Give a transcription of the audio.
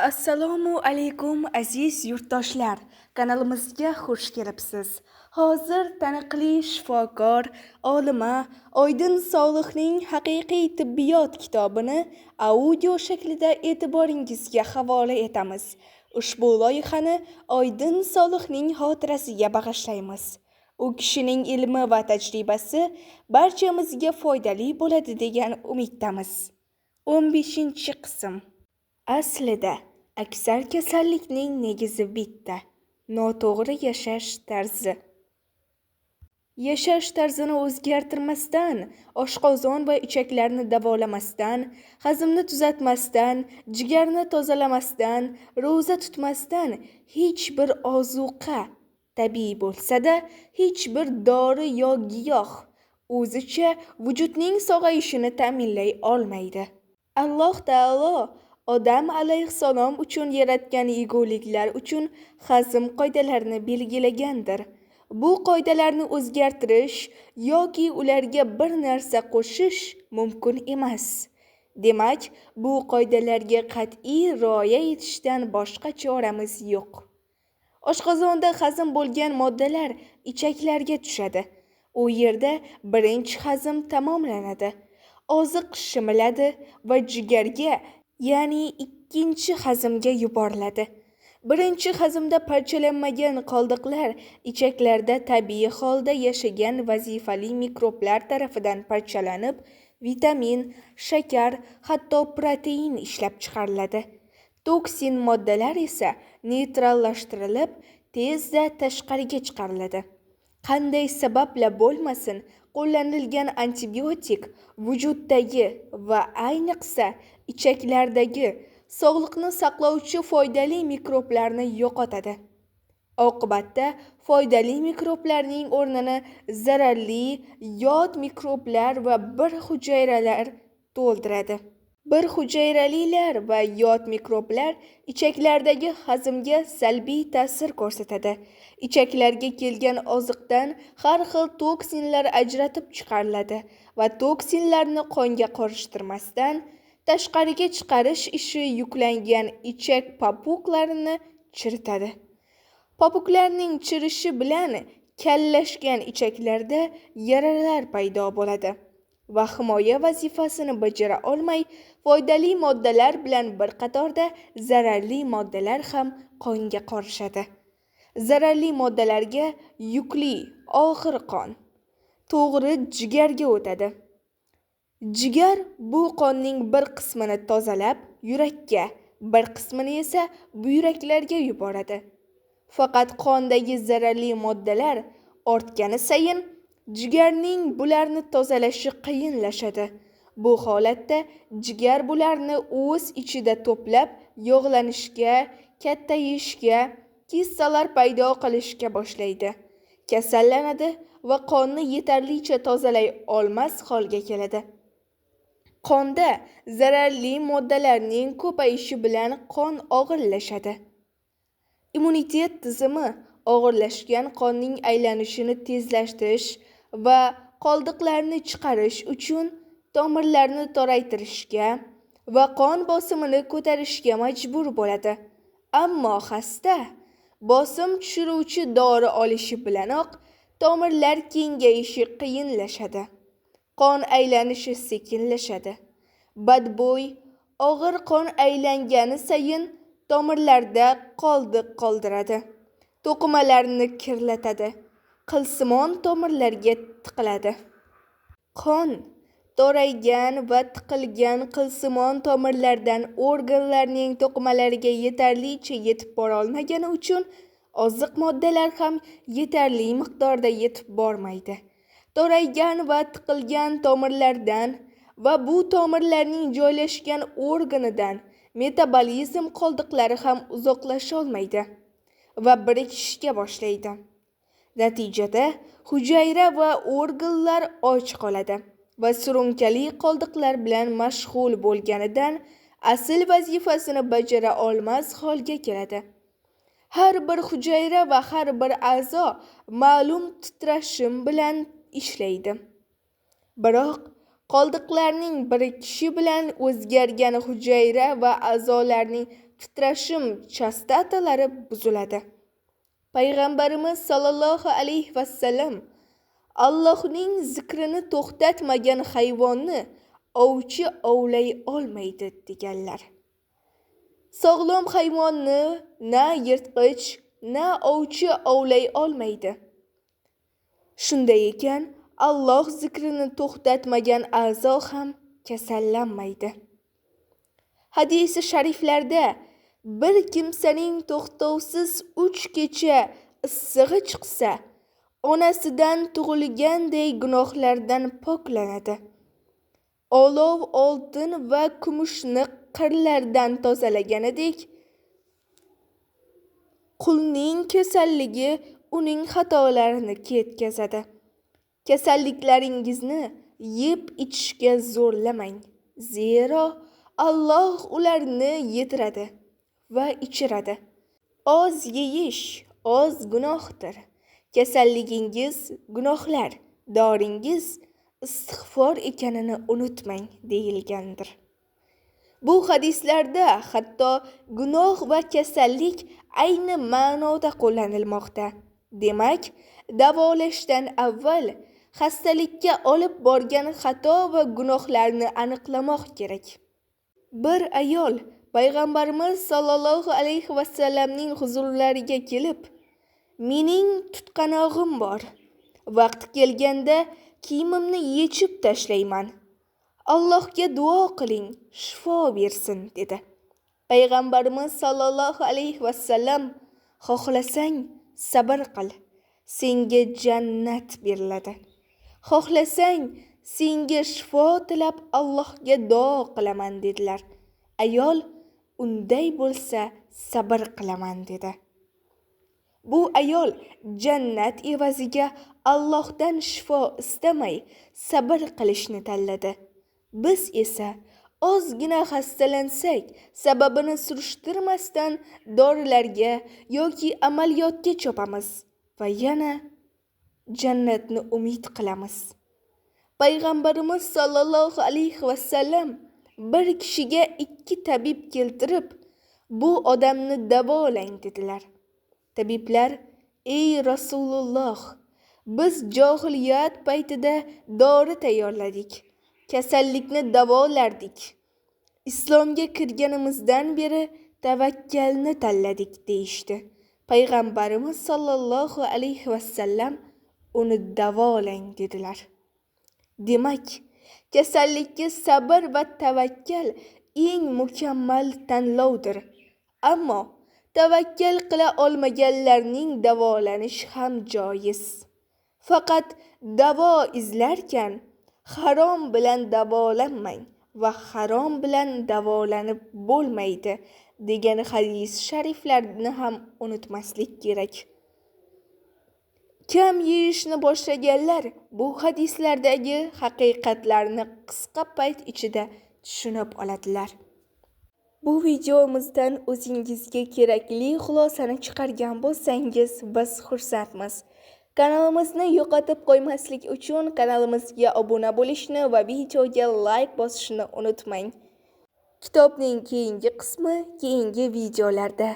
Assalomu alaykum aziz yurtdoshlar. Kanalimizga xush kelibsiz. Hozir taniqli shifokor, olima Oydin Solihning haqiqiy tibbiyot kitobini audio shaklida e'tiboringizga havola etamiz. Ushbu loyihani Oydin Solihning xotirasiga bag'ishlaymiz. U kishining ilmi va tajribasi barchamizga foydali bo'ladi degan umiddamiz. 15-qism. Aslida, aksar kasallikning negizi bitta: noto'g'ri yashash tarzi. Yashash tarzini o'zgartirmasdan, oshqozon va ichaklarni davolamasdan, hazmni tuzatmasdan, jigarni tozalamasdan, ro'za tutmasdan hech bir ozuqa, tabiiy bo'lsa-da, hech bir dori yo giyoh o'zicha vujudning sog'ayishini ta'minlay olmaydi. Alloh taolo odam alayhissalom uchun yaratgan yeguliklar uchun hazm qoidalarini belgilagandir. Bu qoidalarni o'zgartirish yoki ularga bir narsa qo'shish mumkin emas. Demak, bu qoidalarga qat'iy rioya etishdan boshqa choramiz yo'q. Oshqozonda hazm bo'lgan moddalar ichaklarga tushadi. U yerda birinchi hazm tamomlanadi. Oziq shimiladi va jigarga, ya'ni ikkinchi hazmga yuboriladi. Birinchi hazmda parchalanmagan qoldiqlar ichaklarda tabiiy holda yashagan vazifali mikroblar tarafidan parchalanib, vitamin, shakar, hatto protein ishlab chiqariladi. Toksin moddalar esa neytrallashtirilib, tezda tashqariga chiqariladi. Qanday sababla bo'lmasin, qo'llanilgan antibiotik vujuddagi va ayniqsa ichaklardagi sog'liqni saqlovchi foydali mikroblarni yo'qotadi. Oqibatda foydali mikroblarning o'rnini zararli yot mikroblar va bir hujayralar to'ldiradi. Bir hujayralilar va yot mikroblar ichaklardagi hazmga salbiy ta'sir ko'rsatadi. Ichaklarga kelgan oziqdan har xil toksinlar ajratib chiqariladi va toksinlarni qonga qorishtirmasdan tashqariga chiqarish ishi yuklangan ichak popuklarini chiritadi. Popuklarning chirishi bilan kallashgan ichaklarda yaralar paydo bo'ladi va himoya vazifasini bajara olmay, foydali moddalar bilan bir qatorda zararli moddalar ham qonga qorishadi. Zararli moddalarga yukli og'ir qon to'g'ri jigarga o'tadi. Jigar bu qonning bir qismini tozalab, yurakka, bir qismini esa buyraklarga yuboradi. Faqat qondagi zararli moddalar ortgani sayin jigarning bularni tozalashi qiyinlashadi. Bu holatda jigar bularni o'z ichida to'plab, yog'lanishga, kattayishga, kissalar paydo qilishga boshlaydi. Kasallanadi va qonni yetarlicha tozalay olmas holga keladi. Qonda zararli moddalarning ko'payishi bilan qon og'irlashadi. Immunitet tizimi og'irlashgan qonning aylanishini tezlashtirish va qoldiqlarni chiqarish uchun tomirlarni toraytirishga va qon bosimini ko'tarishga majbur bo'ladi. Ammo xasta bosim tushiruvchi dori olishi bilanoq tomirlar kengayishi qiyinlashadi. Qon aylanishi sekinlashadi. Badbo'y, og'ir qon aylangani sayin tomirlarda qoldiq qoldiradi. To'qimalarni kirlatadi. Qilsimon tomirlarga tiqiladi. Qon toraygan va tiqilgan qilsimon tomirlardan organlarning to'qimalariga yetarlicha yetib bora olmagani uchun oziq moddalar ham yetarli miqdorda yetib bormaydi. Toraygan va tiqilgan tomirlardan va bu tomirlarning joylashgan organidan metabolizm qoldiqlari ham uzoqlasha olmaydi va birikishga boshlaydi. Natijada hujayra va organlar och qoladi va surunkali qoldiqlar bilan mashg'ul bo'lganidan asl vazifasini bajara olmas holga keladi. Har bir hujayra va har bir a'zo ma'lum titrashim bilan ishlaydi. Biroq qoldiqlarning birikishi bilan o'zgargan hujayra va a'zolarning titrashim chastotalari buziladi. Payg'ambarimiz sollallohu alayhi vasallam Allohning zikrini to'xtatmagan hayvonni ovchi ovlay olmaydi deganlar. Sog'lom hayvonni na yirtqich, na ovchi ovlay olmaydi. Shunday ekan, Alloh zikrini to'xtatmagan a'zo ham kasallanmaydi. Hadisi shariflarda bir kimsaning to'xtovsiz 3 kecha issig'i chiqsa, onasidan tug'ilganday gunohlardan poklanadi. Olov oltin va kumushni qirlardan tozalaganidek, qulning kasalligi uning xatolarini ketkazadi. Kasalliklaringizni yeb ichishga zo'rlamang. Zero Alloh ularni yetiradi va ichiradi. Oz yeyish oz gunohdir. Kasalligingiz gunohlar, doringiz istig'for ekanini unutmang deyilgandir. Bu hadislarda hatto gunoh va kasallik ayni ma'noda qo'llanilmoqda. Demak, davolashdan avval xastalikka olib borgan xato va gunohlarni aniqlamoq kerak. Bir ayol Payg'ambarimiz sollallohu alayhi vasallamning huzurlariga kelib, "Mening tutqanog'im bor. Vaqti kelganda kiyimimni yechib tashlayman. Allohga duo qiling, shifo bersin" dedi. Payg'ambarimiz sollallohu alayhi vasallam, "Xohlasang sabr qil, senga jannat beriladi. Xohlasang senga shifo tilab Allohga duo qilaman" dedilar. Ayol, "Unday bo'lsa sabr qilaman" dedi. Bu ayol jannat evaziga Allohdan shifo istamay sabr qilishni tanladi. Biz esa ozgina xastalansak, sababini surishtirmasdan dorilarga yoki amaliyotga chopamiz va yana jannatni umid qilamiz. Payg'ambarimiz sollallohu alayhi vasallam bir kishiga 2 tabib keltirib, "Bu odamni davolang" dedilar. Tabiblar, "Ey Rasululloh, biz johiliyat paytida dori tayyorladik, kasallikni davolardik. Islomga kirganimizdan beri tavakkalni tanladik" deyishdi. Payg'ambarimiz sollallohu alayhi vasallam uni davolang dedilar. Demak, kasallikka sabr va tavakkal eng mukammal tanlovdir. Ammo tavakkal qila olmaganlarning davolanishi ham joiz. Faqat davo izlarkan, harom bilan davolanmang va harom bilan davolanib bo'lmaydi degan hadis shariflarni ham unutmaslik kerak. Kam yeyishni boshlaganlar bu hadislardagi haqiqatlarni qisqa payt ichida tushunib oladilar. Bu videomizdan o'zingizga kerakli xulosani chiqargan bo'lsangiz, biz xursandmiz. Kanalimizni yo'qotib qo'ymaslik uchun kanalimizga obuna bo'lishni va videoga like bosishni unutmang. Kitobning keyingi qismi keyingi videolarda.